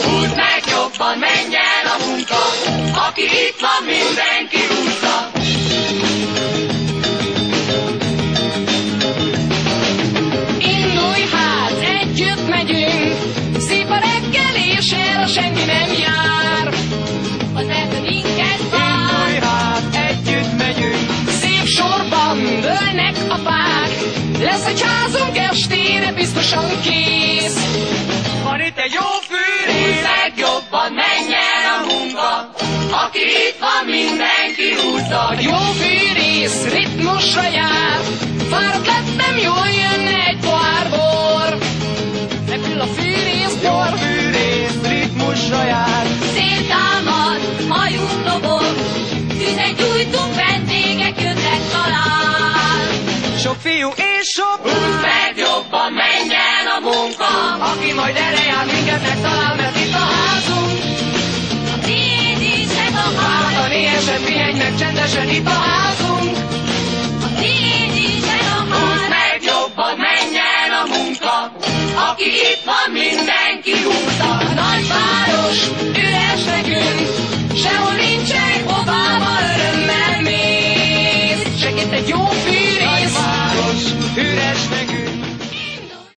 Húzd meg jobban, menj el a munka, aki itt van, mindenki húzza. Indulj hát, együtt megyünk, szép a reggelés, erre senki nem jár. Az erdő minket vár. Indulj hát, együtt megyünk, szép sorban dőlnek a fák. Lesz egy házunk estére, biztosan kész. Van itt egy jó fűrész. Húzd meg jobban, menj el a munka, aki itt van, mindenki húzza. Jó fűrész, ritmusra jár, fáradt lettem, jól jönne egy pohár bor. Repül a fűrész, jó fűrész, ritmusra jár. Szél támad, hajunk lobog, tüzet gyújtunk, vendégek jönnek talán. Sok fiú és sok Húzd meg jobban, menj el a munka, aki majd erre jár, minket megtalál, mert itt a házunk. a tiéd is ez a ház. A néhesen pihenj meg csendesen itt a házunk.